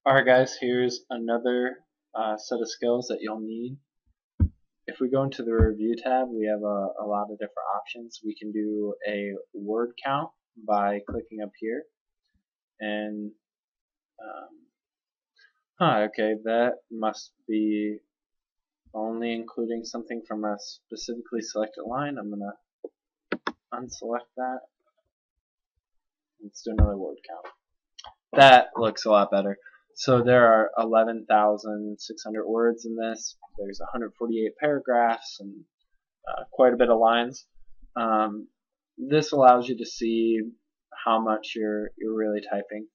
Alright guys, here's another set of skills that you'll need. If we go into the review tab, we have a lot of different options. We can do a word count by clicking up here. And, okay, that must be only including something from a specifically selected line. I'm going to unselect that. Let's do another word count. That looks a lot better. So there are 11,600 words in this. There's 148 paragraphs and quite a bit of lines. This allows you to see how much you're really typing.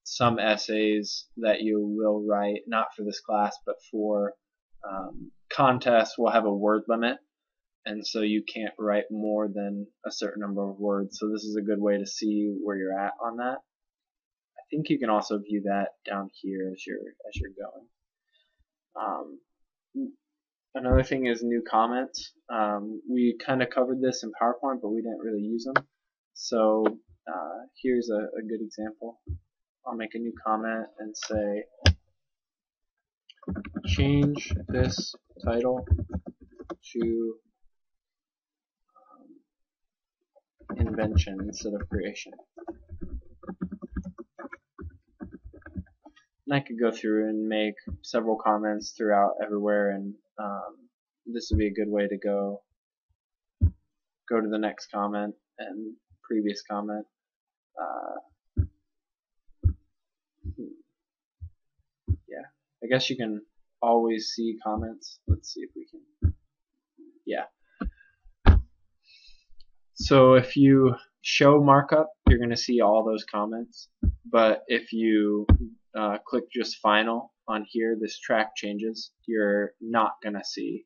Some essays that you will write, not for this class, but for contests, will have a word limit, and so you can't write more than a certain number of words. So this is a good way to see where you're at on that. I think you can also view that down here as you're going. Another thing is new comments. We kind of covered this in PowerPoint, but we didn't really use them. So here's a good example. I'll make a new comment and say, change this title to invention instead of creation. And I could go through and make several comments throughout everywhere, and this would be a good way to go to the next comment and previous comment. Yeah, I guess you can always see comments. Let's see if we can. Yeah. So if you show markup, you're going to see all those comments. But if you click just final on here, this track changes, you're not going to see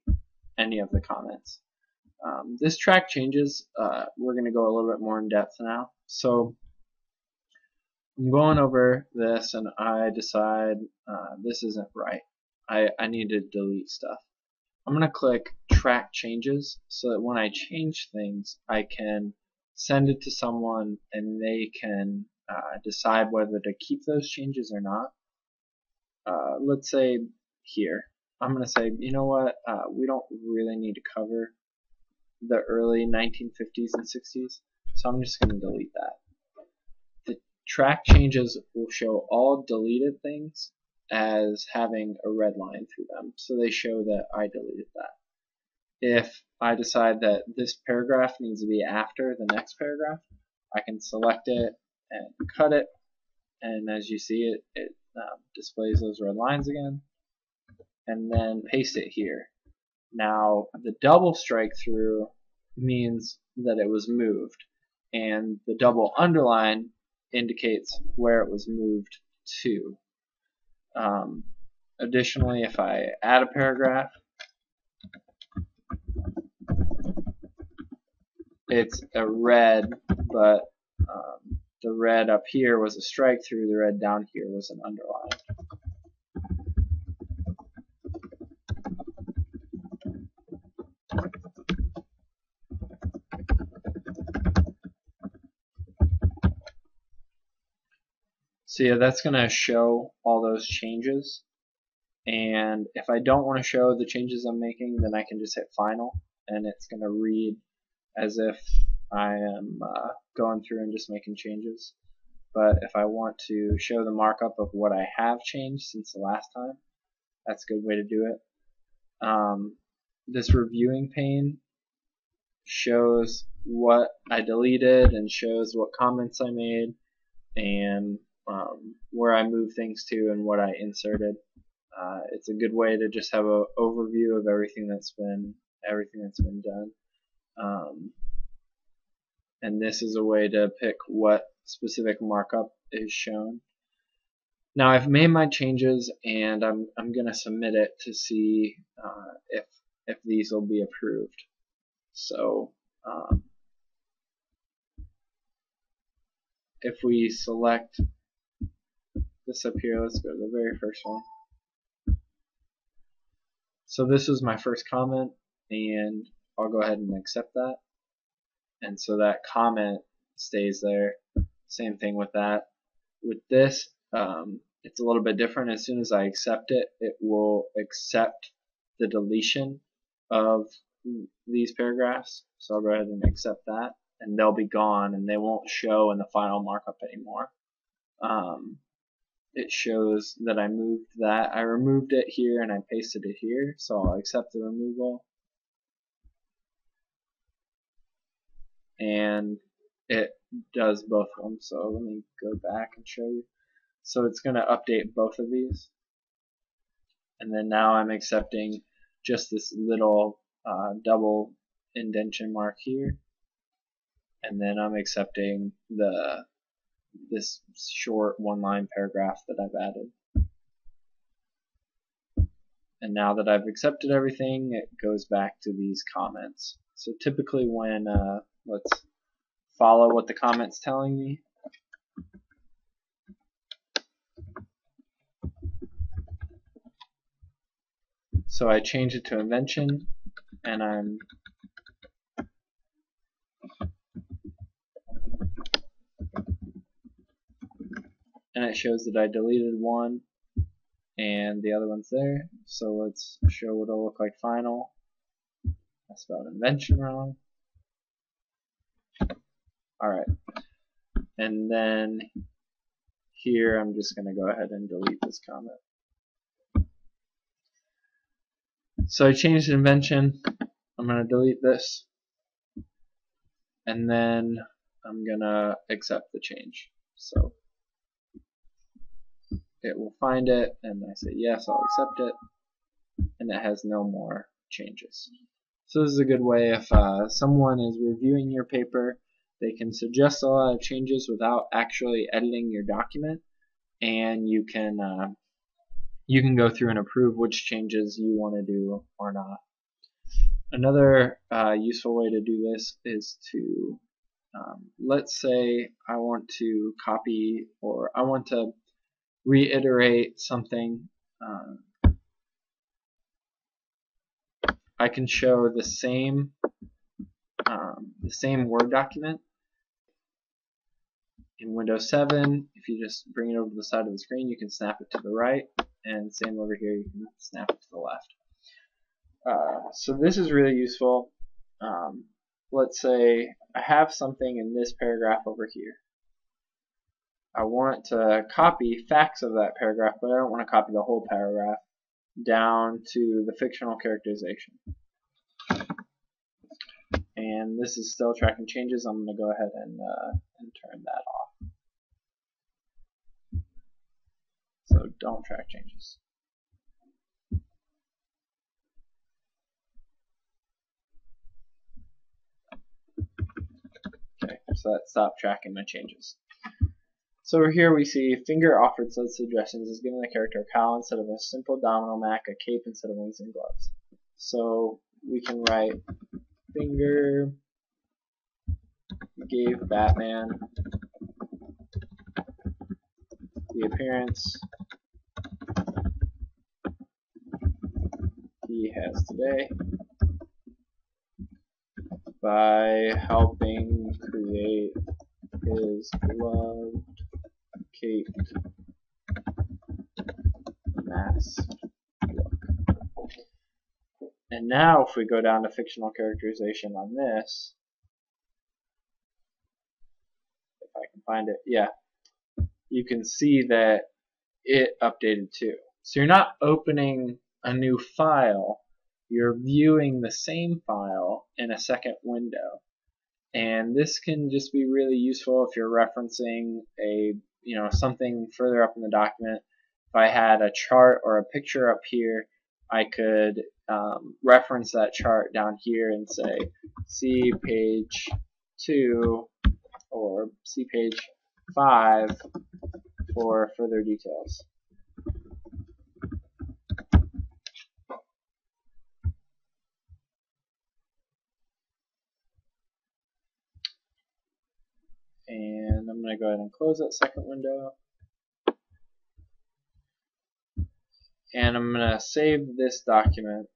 any of the comments. This track changes, we're going to go a little bit more in depth now. So I'm going over this and I decide this isn't right. I need to delete stuff. I'm going to click track changes so that when I change things, I can send it to someone and they can decide whether to keep those changes or not. Let's say here, I'm going to say, you know what, we don't really need to cover the early 1950s and 60s, so I'm just going to delete that. The track changes will show all deleted things as having a red line through them, so they show that I deleted that. If I decide that this paragraph needs to be after the next paragraph, I can select it and cut it, and as you see it displays those red lines again, and then paste it here. Now the double strike through means that it was moved, and the double underline indicates where it was moved to. Additionally, if I add a paragraph, it's a red, but the red up here was a strike through, the red down here was an underline. So yeah, that's going to show all those changes. And if I don't want to show the changes I'm making, then I can just hit final, and it's going to read as if I am going through and just making changes. But if I want to show the markup of what I have changed since the last time, that's a good way to do it. This reviewing pane shows what I deleted and shows what comments I made and where I moved things to and what I inserted. It's a good way to just have an overview of everything that's been done. And this is a way to pick what specific markup is shown. Now I've made my changes and I'm going to submit it to see if these will be approved. So if we select this up here, let's go to the very first one. So this was my first comment, and I'll go ahead and accept that. And so that comment stays there. Same thing with that. With this, it's a little bit different. As soon as I accept it, it will accept the deletion of these paragraphs. So I'll go ahead and accept that, and they'll be gone, and they won't show in the final markup anymore. It shows that I moved that. I removed it here and I pasted it here, so I'll accept the removal. And it does both of them, so let me go back and show you. So it's going to update both of these. And then now I'm accepting just this little double indentation mark here. And then I'm accepting this short one-line paragraph that I've added. And now that I've accepted everything, it goes back to these comments. So typically when, let's follow what the comment's telling me. So I change it to invention, and it shows that I deleted one and the other one's there. So let's show what it'll look like final. I spelled invention wrong. Alright. And then here I'm just going to go ahead and delete this comment. So I changed invention. I'm going to delete this. And then I'm going to accept the change. So it will find it, and I say yes, I'll accept it, and it has no more changes. So this is a good way if someone is reviewing your paper, they can suggest a lot of changes without actually editing your document, and you can go through and approve which changes you want to do or not. Another useful way to do this is to let's say I want to copy, or I want to reiterate something. I can show the same Word document in Windows 7. If you just bring it over to the side of the screen, you can snap it to the right, and same over here, you can snap it to the left. So this is really useful. Let's say I have something in this paragraph over here. I want to copy facts of that paragraph, but I don't want to copy the whole paragraph down to the fictional characterization. And this is still tracking changes. I'm going to go ahead and turn that off. So don't track changes. Okay, so that stopped tracking my changes. So over here we see Finger offered such suggestions as giving the character a cowl instead of a simple domino mac, a cape instead of wings and gloves. So we can write Finger gave Batman the appearance he has today by helping create his beloved caped mask look. And now if we go down to fictional characterization on this, if I can find it, yeah, you can see that it updated too. So you're not opening a new file, you're viewing the same file in a second window. And this can just be really useful if you're referencing something further up in the document. If I had a chart or a picture up here, I could reference that chart down here and say, see page 2 or see page 5 for further details. And I'm going to go ahead and close that second window. And I'm going to save this document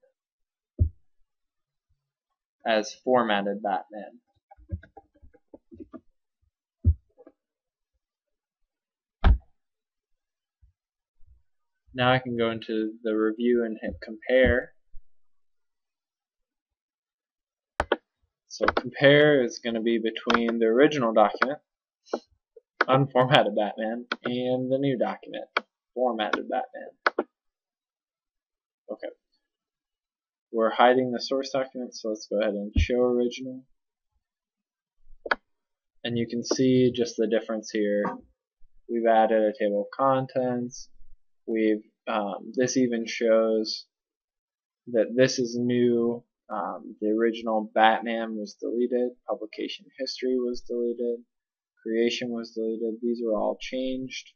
as formatted Batman. Now I can go into the review and hit compare. So compare is going to be between the original document, unformatted Batman, and the new document, formatted Batman. Okay. We're hiding the source document, so let's go ahead and show original. And you can see just the difference here. We've added a table of contents. This even shows that this is new. The original Batman was deleted. Publication history was deleted. Creation was deleted. These are all changed.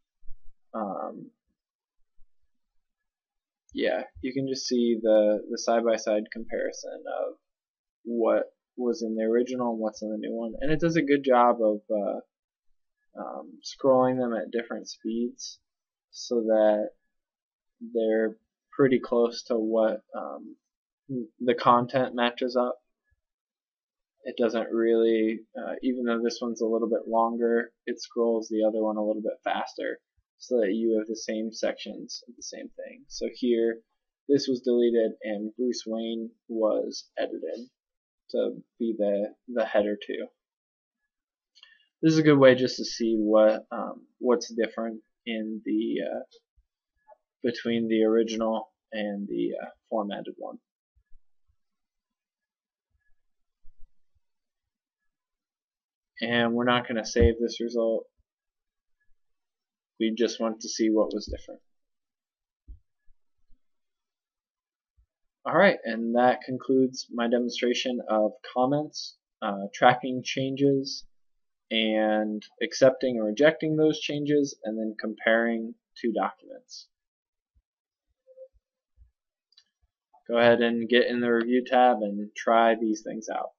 Yeah, you can just see the side-by-side comparison of what was in the original and what's in the new one. And it does a good job of scrolling them at different speeds so that they're pretty close to what the content matches up. It doesn't really, even though this one's a little bit longer, it scrolls the other one a little bit faster so that you have the same sections of the same thing. So here, this was deleted and Bruce Wayne was edited to be the header too. This is a good way just to see what's different in the between the original and the formatted one. And we're not going to save this result. We just want to see what was different. Alright, and that concludes my demonstration of comments, tracking changes, and accepting or rejecting those changes, and then comparing two documents. Go ahead and get in the review tab and try these things out.